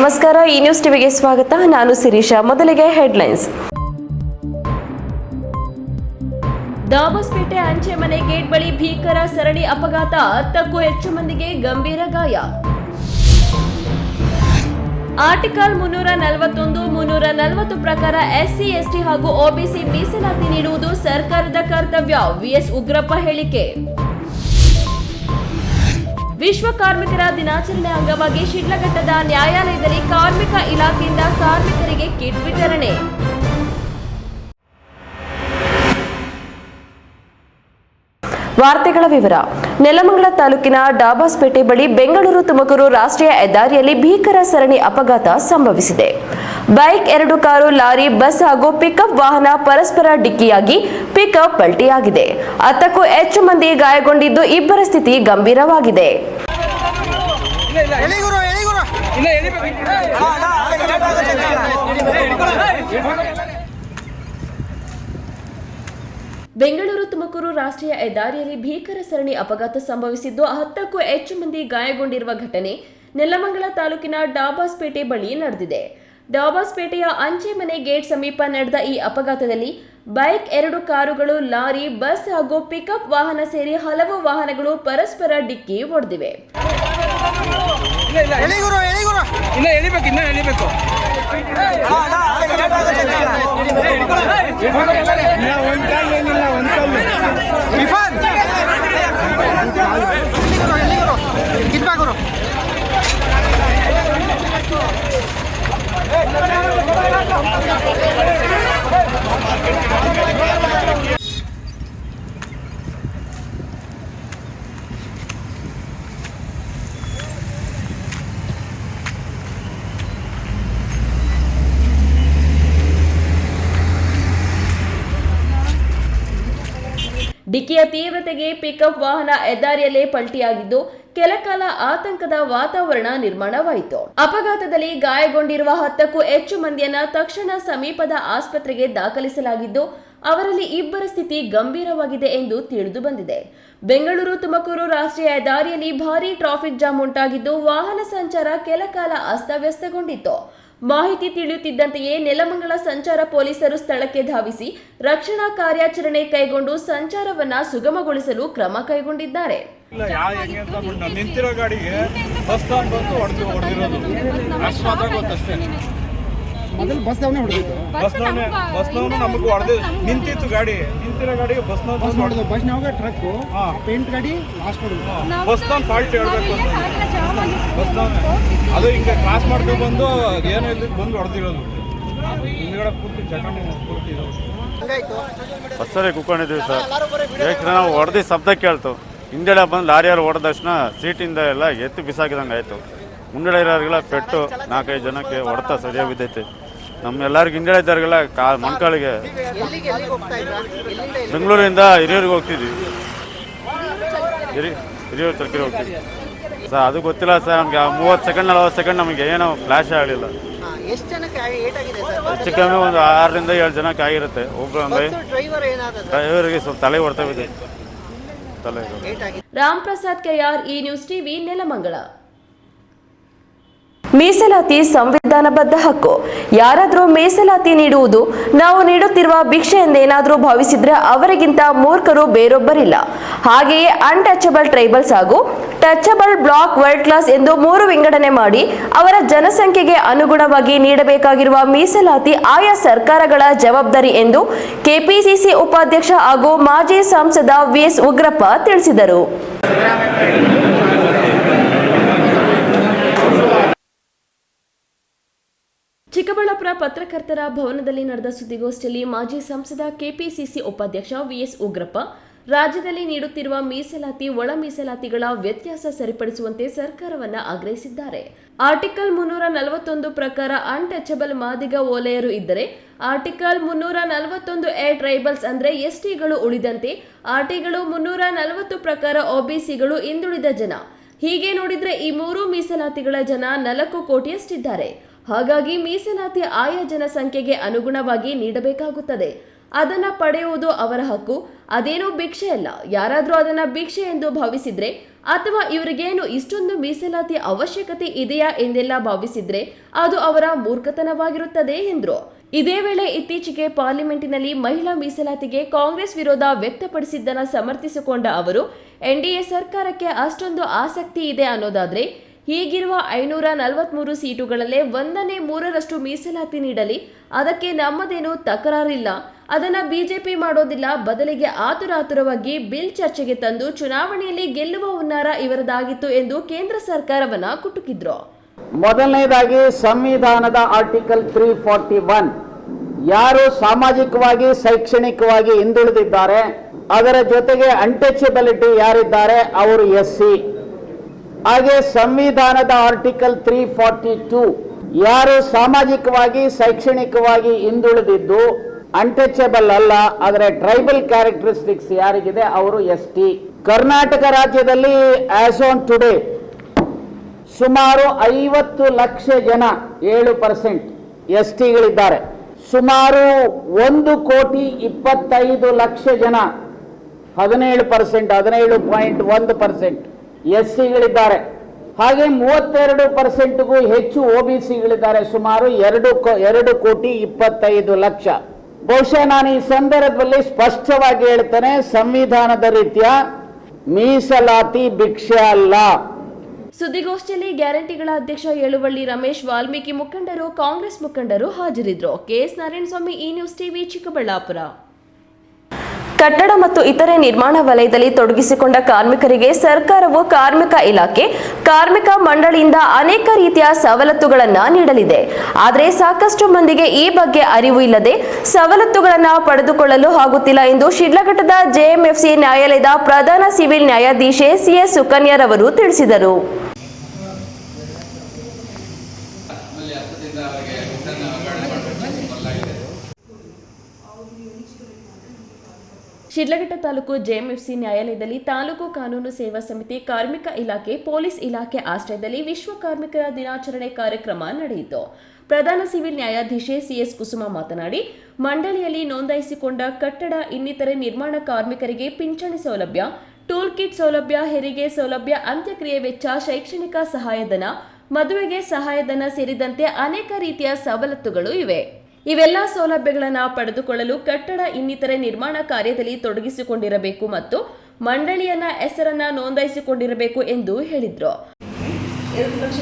ನಮಸ್ಕಾರ, ಈ ನ್ಯೂಸ್ ಟಿವಿಗೆ ಸ್ವಾಗತ. ನಾನು ಶಿರೀಷಾ. ಮೊದಲಿಗೆ ಹೆಡ್ಲೈನ್ಸ್. ದಾಬಸ್ಪೇಟೆ ಅಂಚೆ ಮನೆ ಗೇಟ್ ಬಳಿ ಭೀಕರ ಸರಣಿ ಅಪಘಾತ, 10ಕ್ಕೂ ಹೆಚ್ಚು ಮಂದಿಗೆ ಗಂಭೀರ ಗಾಯ. ಆರ್ಟಿಕಲ್ 341, 340 ಪ್ರಕಾರ ಎಸ್ಸಿ, ಎಸ್ಟಿ ಹಾಗೂ ಒಬಿಸಿ ಮೀಸಲಾತಿ ನೀಡುವುದು ಸರ್ಕಾರದ ಕರ್ತವ್ಯ. ವಿಎಸ್ ಉಗ್ರಪ್ಪ ಹೇಳಿಕೆ. ವಿಶ್ವ ಕಾರ್ಮಿಕರ ದಿನಾಚರಣೆ ಅಂಗವಾಗಿ ಶಿಡ್ಲಘಟ್ಟದ ನ್ಯಾಯಾಲಯದಲ್ಲಿ ಕಾರ್ಮಿಕ ಇಲಾಖೆಯಿಂದ ಕಾರ್ಮಿಕರಿಗೆ ಕಿಟ್ ವಿತರಣೆ. ವಾರ್ತೆಗಳ ವಿವರ. ನೆಲಮಂಗಲ ತಾಲೂಕಿನ ಡಾಬಾಸ್ಪೇಟೆ ಬಳಿ ಬೆಂಗಳೂರು ತುಮಕೂರು ರಾಷ್ಟ್ರೀಯ ಹೆದ್ದಾರಿಯಲ್ಲಿ ಭೀಕರ ಸರಣಿ ಅಪಘಾತ ಸಂಭವಿಸಿದೆ. ಬೈಕ್, 2 ಕಾರು, ಲಾರಿ, ಬಸ್ ಹಾಗೂ ಪಿಕಪ್ ವಾಹನ ಪರಸ್ಪರ ಡಿಕ್ಕಿಯಾಗಿ ಪಿಕಪ್ ಪಲ್ಟಿಯಾಗಿದೆ. 10ಕ್ಕೂ ಹೆಚ್ಚು ಮಂದಿ ಗಾಯಗೊಂಡಿದ್ದು, ಇಬ್ಬರ ಸ್ಥಿತಿ ಗಂಭೀರವಾಗಿದೆ. ಬೆಂಗಳೂರು ತುಮಕೂರು ರಾಷ್ಟ್ರೀಯ ಹೆದ್ದಾರಿಯಲ್ಲಿ ಭೀಕರ ಸರಣಿ ಅಪಘಾತ ಸಂಭವಿಸಿದ್ದು, 10ಕ್ಕೂ ಹೆಚ್ಚು ಮಂದಿ ಗಾಯಗೊಂಡಿರುವ ಘಟನೆ ನೆಲಮಂಗಲ ತಾಲೂಕಿನ ಡಾಬಾಸ್ಪೇಟೆ ಬಳಿ ನಡೆದಿದೆ. ಡಾಬಾಸ್ಪೇಟೆಯ ಅಂಚೆ ಮನೆ ಗೇಟ್ ಸಮೀಪ ನಡೆದ ಈ ಅಪಘಾತದಲ್ಲಿ ಬೈಕ್, 2 ಕಾರುಗಳು, ಲಾರಿ, ಬಸ್ ಹಾಗೂ ಪಿಕಪ್ ವಾಹನ ಸೇರಿ ಹಲವು ವಾಹನಗಳು ಪರಸ್ಪರ ಡಿಕ್ಕಿ ಹೊಡೆದಿವೆ. ಡಿಕ್ಕಿಯ ತೀವ್ರತೆಗೆ ಪಿಕಪ್ ವಾಹನ ಹೆದ್ದಾರಿಯಲ್ಲೇ ಪಲ್ಟಿಯಾಗಿದ್ದು, ಕೆಲಕಾಲ ಆತಂಕದ ವಾತಾವರಣ ನಿರ್ಮಾಣವಾಯಿತು. ಅಪಘಾತದಲ್ಲಿ ಗಾಯಗೊಂಡಿರುವ 10ಕ್ಕೂ ಹೆಚ್ಚು ಮಂದಿಯನ್ನ ತಕ್ಷಣ ಸಮೀಪದ ಆಸ್ಪತ್ರೆಗೆ ದಾಖಲಿಸಲಾಗಿದ್ದು, ಅವರಲ್ಲಿ ಇಬ್ಬರ ಸ್ಥಿತಿ ಗಂಭೀರವಾಗಿದೆ ಎಂದು ತಿಳಿದು ಬಂದಿದೆ. ಬೆಂಗಳೂರು ತುಮಕೂರು ರಾಷ್ಟ್ರೀಯ ಹೆದ್ದಾರಿಯಲ್ಲಿ ಭಾರೀ ಟ್ರಾಫಿಕ್ ಜಾಮ್ ಉಂಟಾಗಿದ್ದು, ವಾಹನ ಸಂಚಾರ ಕೆಲಕಾಲ ಅಸ್ತವ್ಯಸ್ತಗೊಂಡಿತ್ತು. ಮಾಹಿತಿ ತಿಳಿಯುತ್ತಿದ್ದಂತೆಯೇ ನೆಲಮಂಗಲ ಸಂಚಾರ ಪೊಲೀಸರು ಸ್ಥಳಕ್ಕೆ ಧಾವಿಸಿ ರಕ್ಷಣಾ ಕಾರ್ಯಾಚರಣೆ ಕೈಗೊಂಡು ಸಂಚಾರವನ್ನ ಸುಗಮಗೊಳಿಸಲು ಕ್ರಮ ಕೈಗೊಂಡಿದ್ದಾರೆ. ನಿಂತಿರೋ ಗಾಡಿಗೆ ಬಸ್ ಬಂದು ಹೊಡೆದಿರೋದು ಅಷ್ಟು ಮಾತ್ರ ಗೊತ್ತಷ್ಟೇ. ಮೊದಲು ಬಸ್ನವನೇ ಹೊಡೆದಿದ್ದು, ಬಸ್ನವನು ನಮಗೆ ಹೊಡೆದು ನಿಂತಿತ್ತು ಗಾಡಿ, ನಿಂತಿರೋ ಗಾಡಿಗೆ ಬಸ್ನವ್ರು ಹೊಡೆದು, ಬಸ್ನವಾಗ ಟ್ರಕ್ ಪೇಂಟ್ ಗಾಡಿ ಲಾಸ್ಟ್ ಹೊಡೆದು, ಬಸ್ನವ್ನು ಫಾಲ್ಟ್ ಹೇಳ್ಬೇಕು ಅಂತ ಬಸ್ನವನೇ ಅದು ಹಿಂಗೆ ಕ್ರಾಸ್ ಮಾಡ್ಕೊಂಡು ಬಂದು ಏನೋ ಇಲ್ಲಿ ಬಂದು ಹೊಡೆದಿರೋದು. ಹಿಂದ್ಗಡೆ ಪೂರ್ತಿ ಜಖಂಡಿ ಪೂರ್ತಿ ಬಸ್ಸಲ್ಲಿ ಕೂತ್ಕೊಂಡಿದ್ದೀವಿ ಸರ್. ಯಾಕಂದ್ರೆ ನಾವು ಹೊಡೆದು ಶಬ್ದ ಕೇಳ್ತು, ಹಿಂದೆಡೆ ಬಂದು ಲಾರಿಯಲ್ಲಿ ಹೊಡೆದ ತಕ್ಷಣ ಸೀಟಿಂದ ಎಲ್ಲ ಎತ್ತು ಬಿಸಾಕಿದಂಗೆ ಆಯಿತು. ಮುಂದೆಡೆ ಇರೋರಿಗೆಲ್ಲ ಪೆಟ್ಟು 4-5 ಜನಕ್ಕೆ ಹೊಡೆತ ಸರಿಯಾಗಿ ಬಿದ್ದೈತೆ. ನಮ್ಮೆಲ್ಲರಿಗೂ ಹಿಂದೆಡೆ ಇದ್ದವ್ರಿಗೆಲ್ಲ ಮೊಣಕಾಲಿಗೆ. ಬೆಂಗಳೂರಿಂದ ಹಿರಿಯೂರಿಗೆ ಹೋಗ್ತಿದ್ವಿ, ಹಿರಿಯೂರು ಚರ್ಕಿಗೆ ಹೋಗ್ತಿದ್ವಿ ಸರ್. ಅದು ಗೊತ್ತಿಲ್ಲ ಸರ್ ನಮಗೆ. 30 ಸೆಕೆಂಡ್ 40 ಸೆಕೆಂಡ್ ನಮಗೆ ಏನೋ ಫ್ಲ್ಯಾಶೇ ಆಗಲಿಲ್ಲ. ಹೆಚ್ಚು ಕಮ್ಮಿ ಒಂದು 6ರಿಂದ 7 ಜನಕ್ಕೆ ಆಗಿರುತ್ತೆ. ಒಬ್ಬರು ಡ್ರೈವರಿಗೆ ಸ್ವಲ್ಪ ತಲೆ ಹೊಡ್ತಾ ಬಿದ್ದೆ. ರಾಮ್ ಪ್ರಸಾದ್ ಕೆಆರ್, ಈ ನ್ಯೂಸ್ ಟಿವಿ, ನೆಲಮಂಗಲ. ಮೀಸಲಾತಿ ಸಂವಿಧಾನಬದ್ಧ ಹಕ್ಕು. ಯಾರಾದರೂ ಮೀಸಲಾತಿ ನೀಡುವುದು ನಾವು ನೀಡುತ್ತಿರುವ ಭಿಕ್ಷೆ ಎಂದೇನಾದರೂ ಭಾವಿಸಿದ್ರೆ ಅವರಿಗಿಂತ ಮೂರ್ಖರು ಬೇರೊಬ್ಬರಿಲ್ಲ. ಹಾಗೆಯೇ ಅನ್ಟಚಬಲ್ ಟ್ರೈಬಲ್ಸ್ ಹಾಗೂ ಟಚಬಲ್ ಬ್ಲಾಕ್ ವರ್ಲ್ಡ್ ಕ್ಲಾಸ್ ಎಂದು 3 ವಿಂಗಡಣೆ ಮಾಡಿ ಅವರ ಜನಸಂಖ್ಯೆಗೆ ಅನುಗುಣವಾಗಿ ನೀಡಬೇಕಾಗಿರುವ ಮೀಸಲಾತಿ ಆಯಾ ಸರ್ಕಾರಗಳ ಜವಾಬ್ದಾರಿ ಎಂದು ಕೆಪಿಸಿಸಿ ಉಪಾಧ್ಯಕ್ಷ ಹಾಗೂ ಮಾಜಿ ಸಂಸದ ವಿಎಸ್ ಉಗ್ರಪ್ಪ ತಿಳಿಸಿದರು. ಚಿಕ್ಕಬಳ್ಳಾಪುರ ಪತ್ರಕರ್ತರ ಭವನದಲ್ಲಿ ನಡೆದ ಸುದ್ದಿಗೋಷ್ಠಿಯಲ್ಲಿ ಮಾಜಿ ಸಂಸದ ಕೆಪಿಸಿಸಿ ಉಪಾಧ್ಯಕ್ಷ ವಿಎಸ್ ಉಗ್ರಪ್ಪ ರಾಜ್ಯದಲ್ಲಿ ನೀಡುತ್ತಿರುವ ಮೀಸಲಾತಿ, ಒಳ ಮೀಸಲಾತಿಗಳ ವ್ಯತ್ಯಾಸ ಸರಿಪಡಿಸುವಂತೆ ಸರ್ಕಾರವನ್ನ ಆಗ್ರಹಿಸಿದ್ದಾರೆ. ಆರ್ಟಿಕಲ್ 341 ಪ್ರಕಾರ ಅನ್ಟಚಬಲ್ ಮಾದಿಗ ಓಲೆಯರು ಇದ್ದರೆ, ಆರ್ಟಿಕಲ್ 341A ಟ್ರೈಬಲ್ಸ್ ಅಂದ್ರೆ ಎಸ್ಟಿಗಳು ಉಳಿದಂತೆ, ಆರ್ಟಿಗಳು 340 ಪ್ರಕಾರ ಒಬಿಸಿಗಳು ಹಿಂದುಳಿದ ಜನ. ಹೀಗೆ ನೋಡಿದ್ರೆ ಈ 3 ಮೀಸಲಾತಿಗಳ ಜನ 4 ಕೋಟಿಯಷ್ಟಿದ್ದಾರೆ. ಹಾಗಾಗಿ ಮೀಸಲಾತಿ ಆಯಾ ಜನಸಂಖ್ಯೆಗೆ ಅನುಗುಣವಾಗಿ ನೀಡಬೇಕಾಗುತ್ತದೆ. ಅದನ್ನ ಪಡೆಯುವುದು ಅವರ ಹಕ್ಕು. ಅದೇನೋ ಭಿಕ್ಷೆ ಅಲ್ಲ. ಯಾರಾದರೂ ಅದನ್ನ ಭಿಕ್ಷೆ ಎಂದು ಭಾವಿಸಿದ್ರೆ ಅಥವಾ ಇವರಿಗೇನು ಇಷ್ಟೊಂದು ಮೀಸಲಾತಿ ಅವಶ್ಯಕತೆ ಇದೆಯಾ ಎಂದೆಲ್ಲ ಭಾವಿಸಿದ್ರೆ ಅದು ಅವರ ಮೂರ್ಖತನವಾಗಿರುತ್ತದೆ ಎಂದರು. ಇದೇ ವೇಳೆ ಇತ್ತೀಚೆಗೆ ಪಾರ್ಲಿಮೆಂಟಿನಲ್ಲಿ ಮಹಿಳಾ ಮೀಸಲಾತಿಗೆ ಕಾಂಗ್ರೆಸ್ ವಿರೋಧ ವ್ಯಕ್ತಪಡಿಸಿದ್ದನ್ನು ಸಮರ್ಥಿಸಿಕೊಂಡ ಅವರು, ಎನ್ಡಿಎ ಸರ್ಕಾರಕ್ಕೆ ಅಷ್ಟೊಂದು ಆಸಕ್ತಿ ಇದೆ ಅನ್ನೋದಾದ್ರೆ ಹೀಗಿರುವ 543 ಸೀಟುಗಳಲ್ಲೇ 1/3 ಮೀಸಲಾತಿ ನೀಡಲಿ, ಅದಕ್ಕೆ ನಮ್ಮದೇನು ತಕರಾರಿಲ್ಲ. ಅದನ್ನ ಬಿಜೆಪಿ ಮಾಡೋದಿಲ್ಲ. ಬದಲಿಗೆ ಆತುರಾತುರವಾಗಿ ಬಿಲ್ ಚರ್ಚೆಗೆ ತಂದು ಚುನಾವಣೆಯಲ್ಲಿ ಗೆಲ್ಲುವ ಹುನ್ನಾರ ಇವರದಾಗಿತ್ತು ಎಂದು ಕೇಂದ್ರ ಸರ್ಕಾರವನ್ನ ಕುಟುಕಿದ್ರು. ಮೊದಲನೇದಾಗಿ ಸಂವಿಧಾನದ ಆರ್ಟಿಕಲ್ 341 ಯಾರು ಸಾಮಾಜಿಕವಾಗಿ ಶೈಕ್ಷಣಿಕವಾಗಿ ಹಿಂದುಳಿದಿದ್ದಾರೆ, ಅದರ ಜೊತೆಗೆ ಅನ್ಟಚಬಿಲಿಟಿ ಯಾರಿದ್ದಾರೆ ಅವರು ಎಸ್ಸಿ. ಹಾಗೆ ಸಂವಿಧಾನದ ಆರ್ಟಿಕಲ್ 342 ಯಾರು ಸಾಮಾಜಿಕವಾಗಿ ಶೈಕ್ಷಣಿಕವಾಗಿ ಹಿಂದುಳಿದಿದ್ದು ಅನ್ಟಚಬಲ್ ಅಲ್ಲ, ಆದರೆ ಟ್ರೈಬಲ್ ಕ್ಯಾರೆಕ್ಟರಿಸ್ಟಿಕ್ಸ್ ಯಾರಿಗಿದೆ ಅವರು ಎಸ್ಟಿ. ಕರ್ನಾಟಕ ರಾಜ್ಯದಲ್ಲಿ ಆಸ್ ಆನ್ ಟುಡೇ ಸುಮಾರು 50 ಲಕ್ಷ ಜನ 7% ಎಸ್ಟಿಗಳಿದ್ದಾರೆ. ಸುಮಾರು 1,25,00,000 ಜನ 17%, 17.1% ಎಸ್ಸಿಗಳಿದ್ದಾರೆ. ಹಾಗೆ 32%ಗೂ ಹೆಚ್ಚು ಒಬಿಸಿಗಳಿದ್ದಾರೆ, ಸುಮಾರು 2,25,00,000. ಬಹುಶಃ ನಾನು ಈ ಸಂದರ್ಭದಲ್ಲಿ ಸ್ಪಷ್ಟವಾಗಿ ಹೇಳ್ತೇನೆ, ಸಂವಿಧಾನದ ರೀತಿಯ ಮೀಸಲಾತಿ ಭಿಕ್ಷೆ ಅಲ್ಲ. ಸುದ್ದಿಗೋಷ್ಠಿಯಲ್ಲಿ ಗ್ಯಾರಂಟಿಗಳ ಅಧ್ಯಕ್ಷ ಯಳುವಳ್ಳಿ ರಮೇಶ್, ವಾಲ್ಮೀಕಿ ಮುಖಂಡರು, ಕಾಂಗ್ರೆಸ್ ಮುಖಂಡರು ಹಾಜರಿದ್ದರು. ಕೆಎಸ್ ನಾರಾಯಣಸ್ವಾಮಿ, ಈ ನ್ಯೂಸ್ ಟಿವಿ, ಚಿಕ್ಕಬಳ್ಳಾಪುರ. ಕಟ್ಟಡ ಮತ್ತು ಇತರೆ ನಿರ್ಮಾಣ ವಲಯದಲ್ಲಿ ತೊಡಗಿಸಿಕೊಂಡ ಕಾರ್ಮಿಕರಿಗೆ ಸರ್ಕಾರವು ಕಾರ್ಮಿಕ ಇಲಾಖೆ, ಕಾರ್ಮಿಕ ಮಂಡಳಿಯಿಂದ ಅನೇಕ ರೀತಿಯ ಸವಲತ್ತುಗಳನ್ನು ನೀಡಲಿದೆ. ಆದರೆ ಸಾಕಷ್ಟು ಮಂದಿಗೆ ಈ ಬಗ್ಗೆ ಅರಿವು ಇಲ್ಲದೆ ಸವಲತ್ತುಗಳನ್ನು ಪಡೆದುಕೊಳ್ಳಲು ಆಗುತ್ತಿಲ್ಲ ಎಂದು ಶಿಡ್ಲಘಟ್ಟದ ಜೆಎಂಎಫ್ಸಿ ನ್ಯಾಯಾಲಯದ ಪ್ರಧಾನ ಸಿವಿಲ್ ನ್ಯಾಯಾಧೀಶೆ ಸಿಎಸ್ ಸುಕನ್ಯಾರವರು ತಿಳಿಸಿದರು. ಶಿಡ್ಲಘಟ್ಟ ತಾಲೂಕು ಜೆಎಂಎಫ್ಸಿ ನ್ಯಾಯಾಲಯದಲ್ಲಿ ತಾಲೂಕು ಕಾನೂನು ಸೇವಾ ಸಮಿತಿ, ಕಾರ್ಮಿಕ ಇಲಾಖೆ, ಪೊಲೀಸ್ ಇಲಾಖೆ ಆಶ್ರಯದಲ್ಲಿ ವಿಶ್ವ ಕಾರ್ಮಿಕರ ದಿನಾಚರಣೆ ಕಾರ್ಯಕ್ರಮ ನಡೆಯಿತು. ಪ್ರಧಾನ ಸಿವಿಲ್ ನ್ಯಾಯಾಧೀಶೆ ಸಿಎಸ್ ಕುಸುಮ ಮಾತನಾಡಿ, ಮಂಡಳಿಯಲ್ಲಿ ನೋಂದಾಯಿಸಿಕೊಂಡ ಕಟ್ಟಡ ಇನ್ನಿತರೆ ನಿರ್ಮಾಣ ಕಾರ್ಮಿಕರಿಗೆ ಪಿಂಚಣಿ ಸೌಲಭ್ಯ, ಟೂಲ್ ಕಿಟ್ ಸೌಲಭ್ಯ, ಹೆರಿಗೆ ಸೌಲಭ್ಯ, ಅಂತ್ಯಕ್ರಿಯೆ ವೆಚ್ಚ, ಶೈಕ್ಷಣಿಕ ಸಹಾಯಧನ, ಮದುವೆಗೆ ಸಹಾಯಧನ ಸೇರಿದಂತೆ ಅನೇಕ ರೀತಿಯ ಸವಲತ್ತುಗಳು ಇವೆ. ಇವೆಲ್ಲ ಸೌಲಭ್ಯಗಳನ್ನು ಪಡೆದುಕೊಳ್ಳಲು ಕಟ್ಟಡ ಇನ್ನಿತರೆ ನಿರ್ಮಾಣ ಕಾರ್ಯದಲ್ಲಿ ತೊಡಗಿಸಿಕೊಂಡಿರಬೇಕು ಮತ್ತು ಮಂಡಳಿಯನ್ನ ಹೆಸರನ್ನ ನೋಂದಾಯಿಸಿಕೊಂಡಿರಬೇಕು ಎಂದು ಹೇಳಿದ್ರು. 2 ಲಕ್ಷ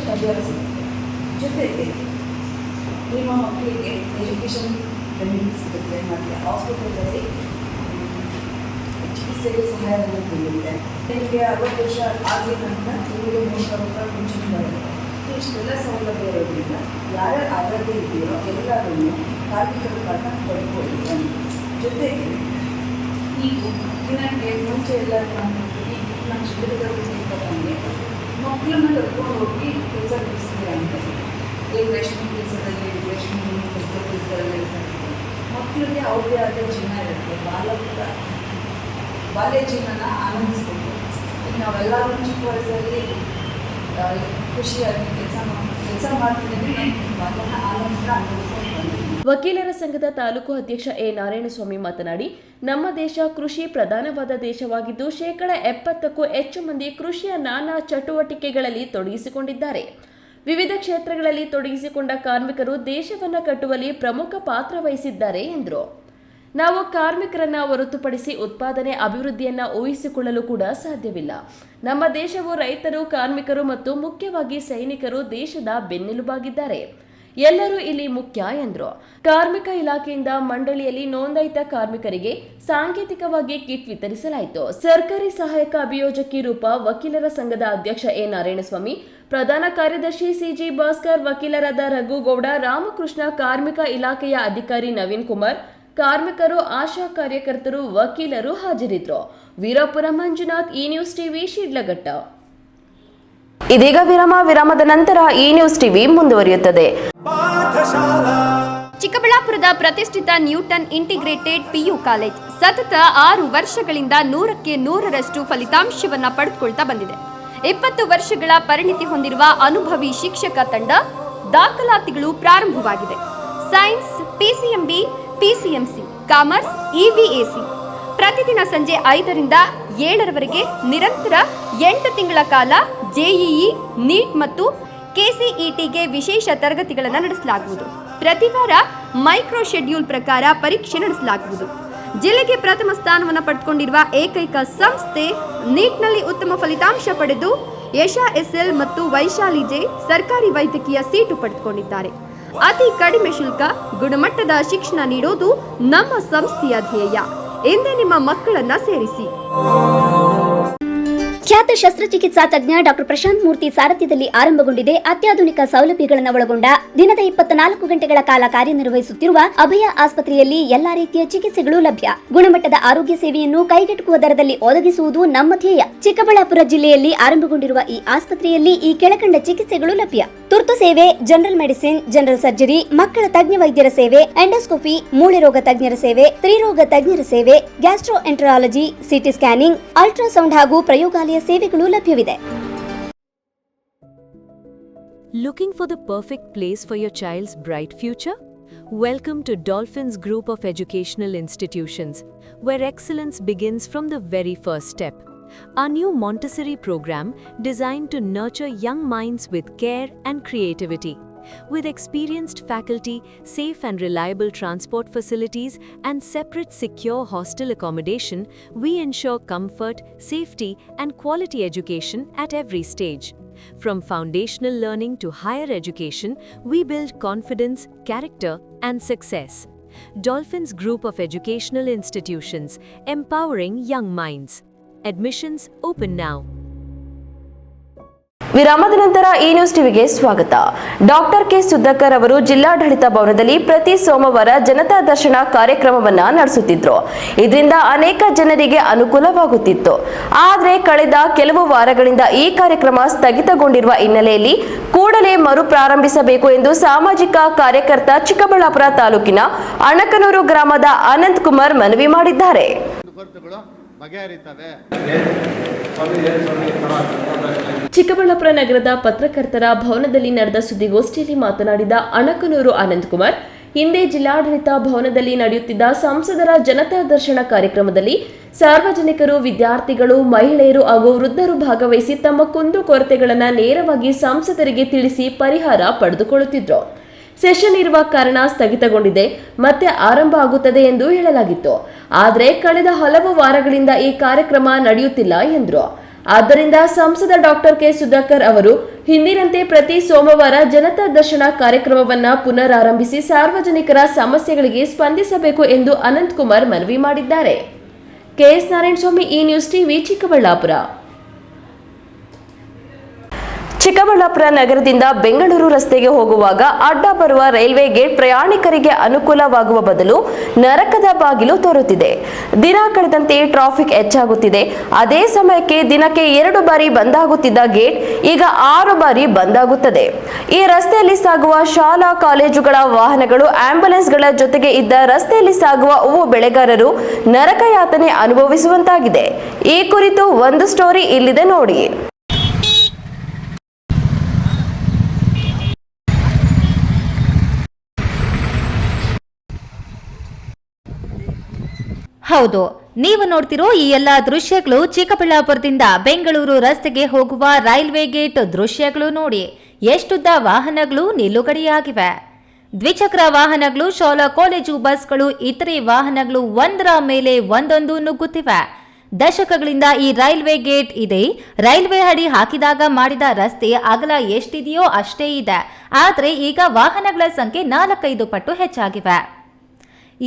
ಜೊತೆಗೆ ನಿಮ್ಮ ಮಕ್ಕಳಿಗೆ ಎಜುಕೇಷನ್ ಬೆನಿಫಿಟ್ ಸಿಗುತ್ತೆ ಮತ್ತು ಹಾಸ್ಪಿಟಲಲ್ಲಿ ಚಿಕಿತ್ಸೆಗೆ ಸಹಾಯಧನ ಸಿಗುತ್ತೆ. ನಿಮಗೆ 60 ವರ್ಷ ಆಗಿದ ನಂತರ ನಿಮಗೆ 3,000 ರೂಪಾಯಿ ಪಿಂಚಣಿ ಬರುತ್ತೆ. ಇಷ್ಟೆಲ್ಲ ಸೌಲಭ್ಯ ಇರೋದ್ರಿಂದ ಯಾರ್ಯಾರು ಅಗತ್ಯ ಇದೆಯೋ ಎಲ್ಲರನ್ನು ಕಾರ್ಮಿಕರ ಕಾರಣ ಪಡ್ಕೊಳ್ಳಿ. ಜೊತೆಗೆ ನೀವು ದಿನಕ್ಕೆ ಮುಂಚೆ ಎಲ್ಲ ನಮ್ಮ ಶಿಬಿರದಲ್ಲಿ ಮಕ್ಕಳನ್ನ ಕರ್ಕೊಂಡು ಹೋಗಿ ಕೆಲಸ ಬಿಡಿಸ್ತೀರ ಅಂತ ಏನು ರೇಷ್ಮೆ ಕೆಲಸದಲ್ಲಿ ರೇಷ್ಮೆ ಕೆಲಸದಲ್ಲಿ ಮಕ್ಕಳಿಗೆ ಅವ್ರದ್ದೇ ಆದ ಜೀವನ ಇರುತ್ತೆ. ಬಾಲ್ಯ ಜೀವನ ಆನಂದಿಸ್ಬೇಕು. ಈಗ ನಾವೆಲ್ಲರೂ ಚಿಕ್ಕ ವಯಸ್ಸಲ್ಲಿ ಖುಷಿಯಾಗಿ ಕೆಲಸ ಮಾಡ್ತಿದ್ದೀವಿ, ಬಾಲ್ಯನ ಆನಂದ ಅನುಭವಿಸ್ಕೊಂಡು. ವಕೀಲರ ಸಂಘದ ತಾಲೂಕು ಅಧ್ಯಕ್ಷ ಎ ನಾರಾಯಣಸ್ವಾಮಿ ಮಾತನಾಡಿ, ನಮ್ಮ ದೇಶ ಕೃಷಿ ಪ್ರಧಾನವಾದ ದೇಶವಾಗಿದ್ದು 70%ಕ್ಕೂ ಹೆಚ್ಚು ಮಂದಿ ಕೃಷಿಯ ನಾನಾ ಚಟುವಟಿಕೆಗಳಲ್ಲಿ ತೊಡಗಿಸಿಕೊಂಡಿದ್ದಾರೆ. ವಿವಿಧ ಕ್ಷೇತ್ರಗಳಲ್ಲಿ ತೊಡಗಿಸಿಕೊಂಡ ಕಾರ್ಮಿಕರು ದೇಶವನ್ನು ಕಟ್ಟುವಲ್ಲಿ ಪ್ರಮುಖ ಪಾತ್ರ ವಹಿಸಿದ್ದಾರೆ ಎಂದರು. ನಾವು ಕಾರ್ಮಿಕರನ್ನ ಹೊರತುಪಡಿಸಿ ಉತ್ಪಾದನೆ ಅಭಿವೃದ್ಧಿಯನ್ನ ಊಹಿಸಿಕೊಳ್ಳಲು ಕೂಡ ಸಾಧ್ಯವಿಲ್ಲ. ನಮ್ಮ ದೇಶವು ರೈತರು, ಕಾರ್ಮಿಕರು ಮತ್ತು ಮುಖ್ಯವಾಗಿ ಸೈನಿಕರು ದೇಶದ ಬೆನ್ನೆಲುಬಾಗಿದ್ದಾರೆ. ಎಲ್ಲರೂ ಇಲ್ಲಿ ಮುಖ್ಯ ಎಂದರು. ಕಾರ್ಮಿಕ ಇಲಾಖೆಯಿಂದ ಮಂಡಳಿಯಲ್ಲಿ ನೋಂದಾಯಿತ ಕಾರ್ಮಿಕರಿಗೆ ಸಾಂಕೇತಿಕವಾಗಿ ಕಿಟ್ ವಿತರಿಸಲಾಯಿತು. ಸರ್ಕಾರಿ ಸಹಾಯಕ ಅಭಿಯೋಜಕಿ ರೂಪಾ, ವಕೀಲರ ಸಂಘದ ಅಧ್ಯಕ್ಷ ಎ ನಾರಾಯಣಸ್ವಾಮಿ, ಪ್ರಧಾನ ಕಾರ್ಯದರ್ಶಿ ಸಿಜಿ ಭಾಸ್ಕರ್, ವಕೀಲರಾದ ರಘುಗೌಡ, ರಾಮಕೃಷ್ಣ, ಕಾರ್ಮಿಕ ಇಲಾಖೆಯ ಅಧಿಕಾರಿ ನವೀನ್ ಕುಮಾರ್, ಕಾರ್ಮಿಕರು, ಆಶಾ ಕಾರ್ಯಕರ್ತರು, ವಕೀಲರು ಹಾಜರಿದ್ದರು. ವೀರಪುರ ಮಂಜುನಾಥ್, ಈ ನ್ಯೂಸ್ ಟಿವಿ, ಶಿಡ್ಲಘಟ್ಟ. ಇದೀಗ ವಿರಾಮದ ನಂತರ ಈ ನ್ಯೂಸ್ ಟಿವಿ ಮುಂದುವರಿಯುತ್ತದೆ. ಚಿಕ್ಕಬಳ್ಳಾಪುರದ ಪ್ರತಿಷ್ಠಿತ ನ್ಯೂಟನ್ ಇಂಟಿಗ್ರೇಟೆಡ್ ಪಿಯು ಕಾಲೇಜ್ ಸತತ 6 ವರ್ಷಗಳಿಂದ 100ಕ್ಕೆ 100ರಷ್ಟು ಫಲಿತಾಂಶವನ್ನ ಪಡೆದುಕೊಳ್ತಾ ಬಂದಿದೆ. 20 ವರ್ಷಗಳ ಪರಿಣಿತಿ ಹೊಂದಿರುವ ಅನುಭವಿ ಶಿಕ್ಷಕ ತಂಡ, ದಾಖಲಾತಿಗಳು ಪ್ರಾರಂಭವಾಗಿದೆ. ಸೈನ್ಸ್, ಪಿಸಿಎಂಬಿ, ಪಿಸಿಎಂಸಿ, ಕಾಮರ್ಸ್, ಇವಿಎಸಿ, ಪ್ರತಿದಿನ ಸಂಜೆ 5ರಿಂದ 7ರವರೆಗೆ ನಿರಂತರ 8 ತಿಂಗಳ ಕಾಲ ಜೆಇಇ, ನೀಟ್ ಮತ್ತು ಕೆಸಿಇಟಿಗೆ ವಿಶೇಷ ತರಗತಿಗಳನ್ನು ನಡೆಸಲಾಗುವುದು. ಪ್ರತಿ ವಾರ ಮೈಕ್ರೋ ಶೆಡ್ಯೂಲ್ ಪ್ರಕಾರ ಪರೀಕ್ಷೆ ನಡೆಸಲಾಗುವುದು. ಜಿಲ್ಲೆಗೆ ಪ್ರಥಮ ಸ್ಥಾನವನ್ನು ಪಡೆದುಕೊಂಡಿರುವ ಏಕೈಕ ಸಂಸ್ಥೆ ನೀಟ್ನಲ್ಲಿ ಉತ್ತಮ ಫಲಿತಾಂಶ ಪಡೆದು ಯಶಾ ಎಸ್ಎಲ್ ಮತ್ತು ವೈಶಾಲಿ ಜೆ ಸರ್ಕಾರಿ ವೈದ್ಯಕೀಯ ಸೀಟು ಪಡೆದುಕೊಂಡಿದ್ದಾರೆ. ಅತಿ ಕಡಿಮೆ ಶುಲ್ಕ, ಗುಣಮಟ್ಟದ ಶಿಕ್ಷಣ ನೀಡೋದು ನಮ್ಮ ಸಂಸ್ಥೆಯ ಧ್ಯೇಯ. ಎಂದೇ ನಿಮ್ಮ ಮಕ್ಕಳನ್ನ ಸೇರಿಸಿ. ಖ್ಯಾತ ಶಸ್ತ್ರಚಿಕಿತ್ಸಾ ತಜ್ಞ ಡಾಕ್ಟರ್ ಪ್ರಶಾಂತ್ ಮೂರ್ತಿ ಸಾರಥ್ಯದಲ್ಲಿ ಆರಂಭಗೊಂಡಿದೆ ಅತ್ಯಾಧುನಿಕ ಸೌಲಭ್ಯಗಳನ್ನು ಒಳಗೊಂಡ ದಿನದ 24 ಗಂಟೆಗಳ ಕಾಲ ಕಾರ್ಯನಿರ್ವಹಿಸುತ್ತಿರುವ ಅಭಯ ಆಸ್ಪತ್ರೆಯಲ್ಲಿ ಎಲ್ಲಾ ರೀತಿಯ ಚಿಕಿತ್ಸೆಗಳು ಲಭ್ಯ. ಗುಣಮಟ್ಟದ ಆರೋಗ್ಯ ಸೇವೆಯನ್ನು ಕೈಗೆಟುಕುವ ದರದಲ್ಲಿ ಒದಗಿಸುವುದು ನಮ್ಮ ಧ್ಯೇಯ. ಚಿಕ್ಕಬಳ್ಳಾಪುರ ಜಿಲ್ಲೆಯಲ್ಲಿ ಆರಂಭಗೊಂಡಿರುವ ಈ ಆಸ್ಪತ್ರೆಯಲ್ಲಿ ಈ ಕೆಳಕಂಡ ಚಿಕಿತ್ಸೆಗಳು ಲಭ್ಯ: ತುರ್ತು ಸೇವೆ, ಜನರಲ್ ಮೆಡಿಸಿನ್, ಜನರಲ್ ಸರ್ಜರಿ, ಮಕ್ಕಳ ತಜ್ಞ ವೈದ್ಯರ ಸೇವೆ, ಎಂಡೋಸ್ಕೋಪಿ, ಮೂಳೆ ರೋಗ ತಜ್ಞರ ಸೇವೆ, ಸ್ತ್ರೀರೋಗ ತಜ್ಞರ ಸೇವೆ, gastro enterology, CT scanning, ultrasound ಹಾಗೂ ಪ್ರಯೋಗಾಲಯ ಸೇವೆಗಳು ಲಭ್ಯವಿದೆ. Looking for the perfect place for your child's bright future? Welcome to Dolphins Group of Educational Institutions, where excellence begins from the very first step. Our new Montessori program designed to nurture young minds with care and creativity. With experienced faculty, safe and reliable transport facilities, and separate secure hostel accommodation, we ensure comfort, safety, and quality education at every stage. From foundational learning to higher education, we build confidence, character, and success. Dolphins Group of Educational Institutions, empowering young minds. Admissions open now. ವಿರಾಮದ ನಂತರ ಈ news ಟಿವಿಗೆ ಸ್ವಾಗತ. Doctor K Sudhakar ಅವರು ಜಿಲ್ಲಾಡಳಿತ ಭವನದಲ್ಲಿ ಪ್ರತಿ ಸೋಮವಾರ ಜನತಾ ದರ್ಶನ ಕಾರ್ಯಕ್ರಮವನ್ನ ನಡೆಸುತ್ತಿದ್ರು. ಇದರಿಂದ ಅನೇಕ ಜನರಿಗೆ ಅನುಕೂಲವಾಗುತ್ತಿತ್ತು. ಆದರೆ ಕಳೆದ ಕೆಲವು ವಾರಗಳಿಂದ ಈ ಕಾರ್ಯಕ್ರಮ ಸ್ಥಗಿತಗೊಂಡಿರುವ ಹಿನ್ನೆಲೆಯಲ್ಲಿ ಕೂಡಲೇ ಮರು ಪ್ರಾರಂಭಿಸಬೇಕು ಎಂದು ಸಾಮಾಜಿಕ ಕಾರ್ಯಕರ್ತ ಚಿಕ್ಕಬಳ್ಳಾಪುರ ತಾಲೂಕಿನ ಅಣಕನೂರು ಗ್ರಾಮದ ಅನಂತ್ ಕುಮಾರ್ ಮನವಿ ಮಾಡಿದ್ದಾರೆ. ಚಿಕ್ಕಬಳ್ಳಾಪುರ ನಗರದ ಪತ್ರಕರ್ತರ ಭವನದಲ್ಲಿ ನಡೆದ ಸುದ್ದಿಗೋಷ್ಠಿಯಲ್ಲಿ ಮಾತನಾಡಿದ ಅಣಕನೂರು ಅನಂತ್ ಕುಮಾರ್, ಹಿಂದೆ ಜಿಲ್ಲಾಡಳಿತ ಭವನದಲ್ಲಿ ನಡೆಯುತ್ತಿದ್ದ ಸಂಸದರ ಜನತಾ ದರ್ಶನ ಕಾರ್ಯಕ್ರಮದಲ್ಲಿ ಸಾರ್ವಜನಿಕರು, ವಿದ್ಯಾರ್ಥಿಗಳು, ಮಹಿಳೆಯರು ಹಾಗೂ ವೃದ್ಧರು ಭಾಗವಹಿಸಿ ತಮ್ಮ ಕುಂದುಕೊರತೆಗಳನ್ನು ನೇರವಾಗಿ ಸಂಸದರಿಗೆ ತಿಳಿಸಿ ಪರಿಹಾರ ಪಡೆದುಕೊಳ್ಳುತ್ತಿದ್ದರು. ಸೆಷನ್ ಇರುವ ಕಾರಣ ಸ್ಥಗಿತಗೊಂಡಿದೆ, ಮತ್ತೆ ಆರಂಭ ಆಗುತ್ತದೆ ಎಂದು ಹೇಳಲಾಗಿತ್ತು. ಆದರೆ ಕಳೆದ ಹಲವು ವಾರಗಳಿಂದ ಈ ಕಾರ್ಯಕ್ರಮ ನಡೆಯುತ್ತಿಲ್ಲ ಎಂದರು. ಆದ್ದರಿಂದ ಸಂಸದ ಡಾಕ್ಟರ್ ಕೆ ಸುಧಾಕರ್ ಅವರು ಹಿಂದಿನಂತೆ ಪ್ರತಿ ಸೋಮವಾರ ಜನತಾ ದರ್ಶನ ಕಾರ್ಯಕ್ರಮವನ್ನ ಪುನರಾರಂಭಿಸಿ ಸಾರ್ವಜನಿಕರ ಸಮಸ್ಯೆಗಳಿಗೆ ಸ್ಪಂದಿಸಬೇಕು ಎಂದು ಅನಂತ್ ಕುಮಾರ್ ಮನವಿ ಮಾಡಿದ್ದಾರೆ. ಕೆಎಸ್ ನಾರಾಯಣಸ್ವಾಮಿ, ಈ ನ್ಯೂಸ್ ಟಿವಿ, ಚಿಕ್ಕಬಳ್ಳಾಪುರ. ಚಿಕ್ಕಬಳ್ಳಾಪುರ ನಗರದಿಂದ ಬೆಂಗಳೂರು ರಸ್ತೆಗೆ ಹೋಗುವಾಗ ಅಡ್ಡ ಬರುವ ರೈಲ್ವೆ ಗೇಟ್ ಪ್ರಯಾಣಿಕರಿಗೆ ಅನುಕೂಲವಾಗುವ ಬದಲು ನರಕದ ಬಾಗಿಲು ತೋರುತ್ತಿದೆ. ದಿನ ಕಳೆದಂತೆ ಟ್ರಾಫಿಕ್ ಹೆಚ್ಚಾಗುತ್ತಿದೆ. ಅದೇ ಸಮಯಕ್ಕೆ ದಿನಕ್ಕೆ 2 ಬಾರಿ ಬಂದಾಗುತ್ತಿದ್ದ ಗೇಟ್ ಈಗ 6 ಬಾರಿ ಬಂದಾಗುತ್ತದೆ. ಈ ರಸ್ತೆಯಲ್ಲಿ ಸಾಗುವ ಶಾಲಾ ಕಾಲೇಜುಗಳ ವಾಹನಗಳು, ಆಂಬ್ಯುಲೆನ್ಸ್ಗಳ ಜೊತೆಗೆ ಇದ್ದ ರಸ್ತೆಯಲ್ಲಿ ಸಾಗುವ ಹೂವು ಬೆಳೆಗಾರರು ನರಕ ಯಾತನೆ ಅನುಭವಿಸುವಂತಾಗಿದೆ. ಈ ಕುರಿತು ಒಂದು ಸ್ಟೋರಿ ಇಲ್ಲಿದೆ ನೋಡಿ. ಹೌದು, ನೀವು ನೋಡ್ತಿರೋ ಈ ಎಲ್ಲ ದೃಶ್ಯಗಳು ಚಿಕ್ಕಬಳ್ಳಾಪುರದಿಂದ ಬೆಂಗಳೂರು ರಸ್ತೆಗೆ ಹೋಗುವ ರೈಲ್ವೆ ಗೇಟ್ ದೃಶ್ಯಗಳು ನೋಡಿ. ಎಷ್ಟುದ್ದ ವಾಹನಗಳು ನಿಲುಗಡೆಯಾಗಿವೆ. ದ್ವಿಚಕ್ರ ವಾಹನಗಳು, ಶಾಲಾ ಕಾಲೇಜು ಬಸ್ಗಳು, ಇತರೆ ವಾಹನಗಳು ಒಂದರ ಮೇಲೆ ಒಂದೊಂದು ನುಗ್ಗುತ್ತಿವೆ. ದಶಕಗಳಿಂದ ಈ ರೈಲ್ವೆ ಗೇಟ್ ಇದೆ. ರೈಲ್ವೆ ಅಡಿ ಹಾಕಿದಾಗ ಮಾಡಿದ ರಸ್ತೆ ಅಗಲ ಎಷ್ಟಿದೆಯೋ ಅಷ್ಟೇ ಇದೆ. ಆದರೆ ಈಗ ವಾಹನಗಳ ಸಂಖ್ಯೆ 4-5 ಪಟ್ಟು ಹೆಚ್ಚಾಗಿವೆ.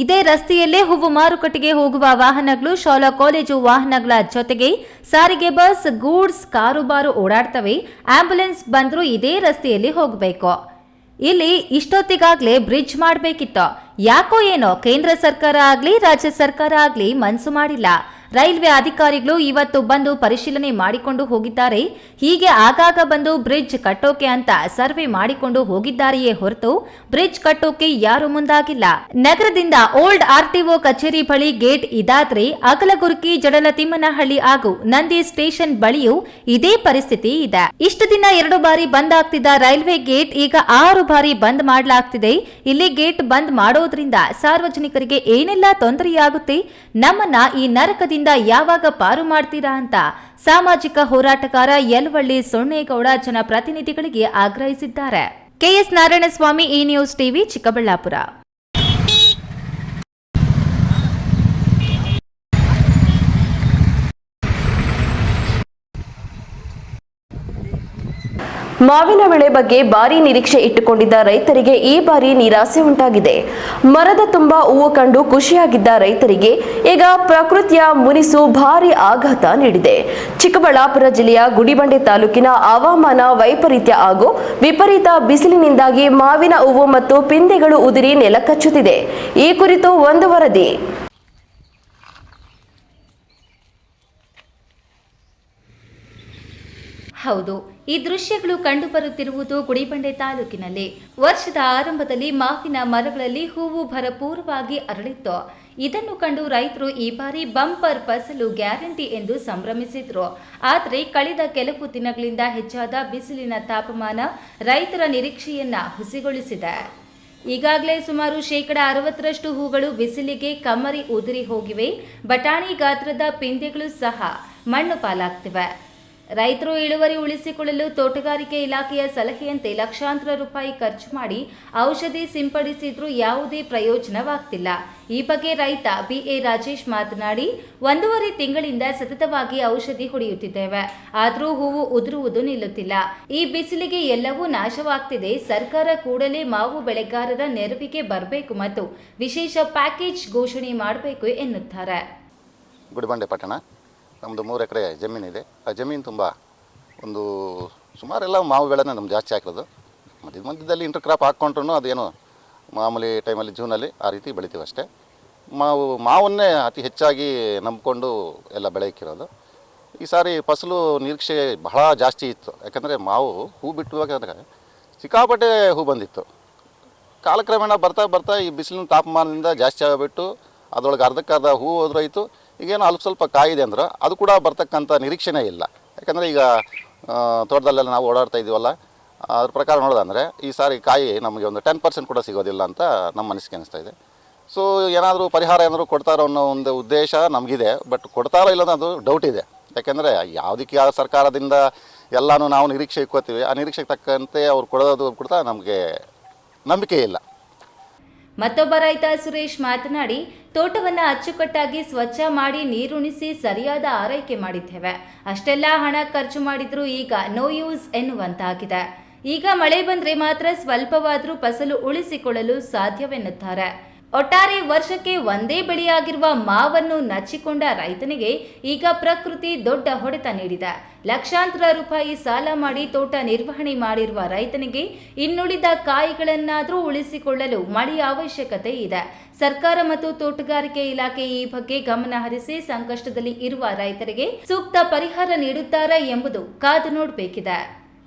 ಇದೇ ರಸ್ತೆಯಲ್ಲೇ ಹೂವು ಮಾರುಕಟ್ಟೆಗೆ ಹೋಗುವ ವಾಹನಗಳು, ಶಾಲಾ ಕಾಲೇಜು ವಾಹನಗಳ ಜೊತೆಗೆ ಸಾರಿಗೆ ಬಸ್, ಗೂಡ್ಸ್ ಕಾರುಬಾರು ಓಡಾಡ್ತವೆ. ಆಂಬ್ಯುಲೆನ್ಸ್ ಬಂದರೂ ಇದೇ ರಸ್ತೆಯಲ್ಲಿ ಹೋಗಬೇಕು. ಇಲ್ಲಿ ಇಷ್ಟೊತ್ತಿಗಾಗ್ಲೇ ಬ್ರಿಡ್ಜ್ ಮಾಡಬೇಕಿತ್ತು. ಯಾಕೋ ಏನೋ ಕೇಂದ್ರ ಸರ್ಕಾರ ಆಗ್ಲಿ ರಾಜ್ಯ ಸರ್ಕಾರ ಆಗ್ಲಿ ಮನಸ್ಸು ಮಾಡಿಲ್ಲ. ರೈಲ್ವೆ ಅಧಿಕಾರಿಗಳು ಇವತ್ತು ಬಂದು ಪರಿಶೀಲನೆ ಮಾಡಿಕೊಂಡು ಹೋಗಿದ್ದಾರೆ. ಹೀಗೆ ಆಗಾಗ ಬಂದು ಬ್ರಿಡ್ಜ್ ಕಟ್ಟೋಕೆ ಅಂತ ಸರ್ವೆ ಮಾಡಿಕೊಂಡು ಹೋಗಿದ್ದಾರೆಯೇ ಹೊರತು ಬ್ರಿಡ್ಜ್ ಕಟ್ಟೋಕೆ ಯಾರು ಮುಂದಾಗಿಲ್ಲ. ನಗರದಿಂದ ಓಲ್ಡ್ ಆರ್ಟಿಒ ಕಚೇರಿ ಬಳಿ ಗೇಟ್ ಇದಾದ್ರೆ ಅಗಲಗುರ್ಕಿ, ಜಡಲತಿಮ್ಮನಹಳ್ಳಿ ಹಾಗೂ ನಂದಿ ಸ್ಟೇಷನ್ ಬಳಿಯೂ ಇದೇ ಪರಿಸ್ಥಿತಿ ಇದೆ. ಇಷ್ಟು ದಿನ 2 ಬಾರಿ ಬಂದ್ ಆಗ್ತಿದ್ದ ರೈಲ್ವೆ ಗೇಟ್ ಈಗ 6 ಬಾರಿ ಬಂದ್ ಮಾಡಲಾಗ್ತಿದೆ. ಇಲ್ಲಿ ಗೇಟ್ ಬಂದ್ ಮಾಡೋದ್ರಿಂದ ಸಾರ್ವಜನಿಕರಿಗೆ ಏನೆಲ್ಲ ತೊಂದರೆಯಾಗುತ್ತೆ, ನಮ್ಮನ್ನ ಈ ನರಕದಿಂದ ಯಾವಾಗ ಪಾರು ಮಾಡ್ತೀರಾ ಅಂತ ಸಾಮಾಜಿಕ ಹೋರಾಟಗಾರ ಯಲವಳ್ಳಿ ಸೊನ್ನೇಗೌಡ ಜನಪ್ರತಿನಿಧಿಗಳಿಗೆ ಆಗ್ರಹಿಸಿದ್ದಾರೆ. ಕೆಎಸ್ ನಾರಾಯಣಸ್ವಾಮಿ, ಈ ನ್ಯೂಸ್ ಟಿವಿ, ಚಿಕ್ಕಬಳ್ಳಾಪುರ. ಮಾವಿನ ಬೆಳೆ ಬಗ್ಗೆ ಭಾರಿ ನಿರೀಕ್ಷೆ ಇಟ್ಟುಕೊಂಡಿದ್ದ ರೈತರಿಗೆ ಈ ಬಾರಿ ನಿರಾಸೆ ಉಂಟಾಗಿದೆ. ಮರದ ತುಂಬ ಹೂವು ಕಂಡು ಖುಷಿಯಾಗಿದ್ದ ರೈತರಿಗೆ ಈಗ ಪ್ರಕೃತಿಯ ಮುನಿಸು ಭಾರಿ ಆಘಾತ ನೀಡಿದೆ. ಚಿಕ್ಕಬಳ್ಳಾಪುರ ಜಿಲ್ಲೆಯ ಗುಡಿಬಂಡೆ ತಾಲೂಕಿನ ಹವಾಮಾನ ವೈಪರೀತ್ಯ ಹಾಗೂ ವಿಪರೀತ ಬಿಸಿಲಿನಿಂದಾಗಿ ಮಾವಿನ ಹೂವು ಮತ್ತು ಪಿಂದೆಗಳು ಉದುರಿ ನೆಲಕಚ್ಚುತ್ತಿದೆ. ಈ ಕುರಿತು ಒಂದು ವರದಿ. ಹೌದು, ಈ ದೃಶ್ಯಗಳು ಕಂಡುಬರುತ್ತಿರುವುದು ಗುಡಿಬಂಡೆ ತಾಲೂಕಿನಲ್ಲಿ. ವರ್ಷದ ಆರಂಭದಲ್ಲಿ ಮಾವಿನ ಮರಗಳಲ್ಲಿ ಹೂವು ಭರಪೂರವಾಗಿ ಅರಳಿತ್ತು. ಇದನ್ನು ಕಂಡು ರೈತರು ಈ ಬಾರಿ ಬಂಪರ್ ಫಸಲು ಗ್ಯಾರಂಟಿ ಎಂದು ಸಂಭ್ರಮಿಸಿದ್ರು. ಆದರೆ ಕಳೆದ ಕೆಲವು ದಿನಗಳಿಂದ ಹೆಚ್ಚಾದ ಬಿಸಿಲಿನ ತಾಪಮಾನ ರೈತರ ನಿರೀಕ್ಷೆಯನ್ನ ಹುಸಿಗೊಳಿಸಿದೆ. ಈಗಾಗಲೇ ಸುಮಾರು 60% ಹೂಗಳು ಬಿಸಿಲಿಗೆ ಕಮ್ಮರಿ ಉದುರಿ ಹೋಗಿವೆ. ಬಟಾಣಿ ಗಾತ್ರದ ಪಿಂದೆಗಳು ಸಹ ಮಣ್ಣು ಪಾಲಾಗ್ತಿವೆ. ರೈತರು ಇಳುವರಿ ಉಳಿಸಿಕೊಳ್ಳಲು ತೋಟಗಾರಿಕೆ ಇಲಾಖೆಯ ಸಲಹೆಯಂತೆ ಲಕ್ಷಾಂತರ ರೂಪಾಯಿ ಖರ್ಚು ಮಾಡಿ ಔಷಧಿ ಸಿಂಪಡಿಸಿದ್ರೂ ಯಾವುದೇ ಪ್ರಯೋಜನವಾಗ್ತಿಲ್ಲ. ಈ ಬಗ್ಗೆ ರೈತ BA ರಾಜೇಶ್ ಮಾತನಾಡಿ, 1.5 ತಿಂಗಳಿಂದ ಸತತವಾಗಿ ಔಷಧಿ ಹೊಡೆಯುತ್ತಿದ್ದೇವೆ, ಆದರೂ ಹೂವು ಉದುರುವುದು ನಿಲ್ಲುತ್ತಿಲ್ಲ. ಈ ಬಿಸಿಲಿಗೆ ಎಲ್ಲವೂ ನಾಶವಾಗ್ತಿದೆ. ಸರ್ಕಾರ ಕೂಡಲೇ ಮಾವು ಬೆಳೆಗಾರರ ನೆರವಿಗೆ ಬರಬೇಕು ಮತ್ತು ವಿಶೇಷ ಪ್ಯಾಕೇಜ್ ಘೋಷಣೆ ಮಾಡಬೇಕು ಎನ್ನುತ್ತಾರೆ. ಗುಡಿಬಂಡೆ ಪಟ್ಟಣ ನಮ್ಮದು 3 ಎಕರೆ ಜಮೀನಿದೆ. ಆ ಜಮೀನು ತುಂಬ ಒಂದು ಸುಮಾರೆಲ್ಲ ಮಾವುಗಳನ್ನು ನಮ್ಗೆ ಜಾಸ್ತಿ ಹಾಕಿರೋದು. ಮಧ್ಯದಲ್ಲಿ ಇಂಟರ್ ಕ್ರಾಪ್ ಹಾಕ್ಕೊಂಡ್ರು ಅದೇನು ಮಾಮೂಲಿ ಟೈಮಲ್ಲಿ ಜೂನಲ್ಲಿ ಆ ರೀತಿ ಬೆಳಿತೀವಿ ಅಷ್ಟೇ. ಮಾವನ್ನೇ ಅತಿ ಹೆಚ್ಚಾಗಿ ನಂಬಿಕೊಂಡು ಎಲ್ಲ ಬೆಳೆ ಇಕ್ಕಿರೋದು. ಈ ಸಾರಿ ಫಸಲು ನಿರೀಕ್ಷೆ ಬಹಳ ಜಾಸ್ತಿ ಇತ್ತು. ಯಾಕಂದರೆ ಮಾವು ಹೂ ಬಿಟ್ಟುವಾಗ ಸಿಕ್ಕಾಪಟ್ಟೆ ಹೂ ಬಂದಿತ್ತು. ಕಾಲಕ್ರಮೇಣ ಬರ್ತಾ ಈ ಬಿಸಿಲಿನ ತಾಪಮಾನದಿಂದ ಜಾಸ್ತಿ ಆಗಿಬಿಟ್ಟು ಅದರೊಳಗೆ ಅರ್ಧಕ್ಕರ್ಧ ಹೂ ಹೋದ್ರಾಯಿತು. ಈಗೇನು ಅಲ್ಪ ಸ್ವಲ್ಪ ಕಾಯಿದೆ ಅಂದ್ರೆ ಅದು ಕೂಡ ಬರ್ತಕ್ಕಂಥ ನಿರೀಕ್ಷೆನೇ ಇಲ್ಲ. ಯಾಕಂದರೆ ಈಗ ತೋಟದಲ್ಲೆಲ್ಲ ನಾವು ಓಡಾಡ್ತಾ ಇದ್ದೀವಲ್ಲ, ಅದ್ರ ಪ್ರಕಾರ ನೋಡೋದಂದರೆ ಈ ಸಾರಿ ಕಾಯಿ ನಮಗೆ ಒಂದು 10% ಕೂಡ ಸಿಗೋದಿಲ್ಲ ಅಂತ ನಮ್ಮ ಮನಸ್ಸಿಗೆ ಅನಿಸ್ತಾ ಇದೆ. ಸೊ ಏನಾದರೂ ಪರಿಹಾರ ಏನಾದರೂ ಕೊಡ್ತಾರೋ ಅನ್ನೋ ಒಂದು ಉದ್ದೇಶ ನಮಗಿದೆ. ಬಟ್ ಕೊಡ್ತಾರೋ ಇಲ್ಲ ಅನ್ನೋದು ಡೌಟ್ ಇದೆ. ಯಾಕೆಂದರೆ ಯಾವುದಕ್ಕೆ ಯಾವ ಸರ್ಕಾರದಿಂದ ಎಲ್ಲನೂ ನಾವು ನಿರೀಕ್ಷೆ ಇಟ್ಕೋತೀವಿ, ಆ ನಿರೀಕ್ಷೆಗೆ ತಕ್ಕಂತೆ ಅವ್ರು ಕೊಡೋದು ಕೂಡ ನಮಗೆ ನಂಬಿಕೆ ಇಲ್ಲ. ಮತ್ತೊಬ್ಬ ರೈತ ಸುರೇಶ್ ಮಾತನಾಡಿ, ತೋಟವನ್ನು ಅಚ್ಚುಕಟ್ಟಾಗಿ ಸ್ವಚ್ಛ ಮಾಡಿ ನೀರುಣಿಸಿ ಸರಿಯಾದ ಆರೈಕೆ ಮಾಡಿದ್ದೇವೆ. ಅಷ್ಟೆಲ್ಲ ಹಣ ಖರ್ಚು ಮಾಡಿದ್ರೂ ಈಗ ನೋ ಯೂಸ್ ಎನ್ನುವಂತಾಗಿದೆ. ಈಗ ಮಳೆ ಬಂದ್ರೆ ಮಾತ್ರ ಸ್ವಲ್ಪವಾದರೂ ಫಸಲು ಉಳಿಸಿಕೊಳ್ಳಲು ಸಾಧ್ಯವೆನ್ನುತ್ತಾರೆ. ಒಟ್ಟಾರೆ ವರ್ಷಕ್ಕೆ ಒಂದೇ ಬೆಳೆಯಾಗಿರುವ ಮಾವನ್ನು ನಚ್ಚಿಕೊಂಡ ರೈತನಿಗೆ ಈಗ ಪ್ರಕೃತಿ ದೊಡ್ಡ ಹೊಡೆತ ನೀಡಿದೆ. ಲಕ್ಷಾಂತರ ರೂಪಾಯಿ ಸಾಲ ಮಾಡಿ ತೋಟ ನಿರ್ವಹಣೆ ಮಾಡಿರುವ ರೈತನಿಗೆ ಇನ್ನುಳಿದ ಕಾಯಿಗಳನ್ನಾದರೂ ಉಳಿಸಿಕೊಳ್ಳಲು ಮಳೆಯ ಅವಶ್ಯಕತೆ ಇದೆ. ಸರ್ಕಾರ ಮತ್ತು ತೋಟಗಾರಿಕೆ ಇಲಾಖೆ ಈ ಬಗ್ಗೆ ಗಮನ ಹರಿಸಿ ಸಂಕಷ್ಟದಲ್ಲಿ ಇರುವ ರೈತರಿಗೆ ಸೂಕ್ತ ಪರಿಹಾರ ನೀಡುತ್ತಾರೆ ಎಂಬುದು ಕಾದು ನೋಡಬೇಕಿದೆ.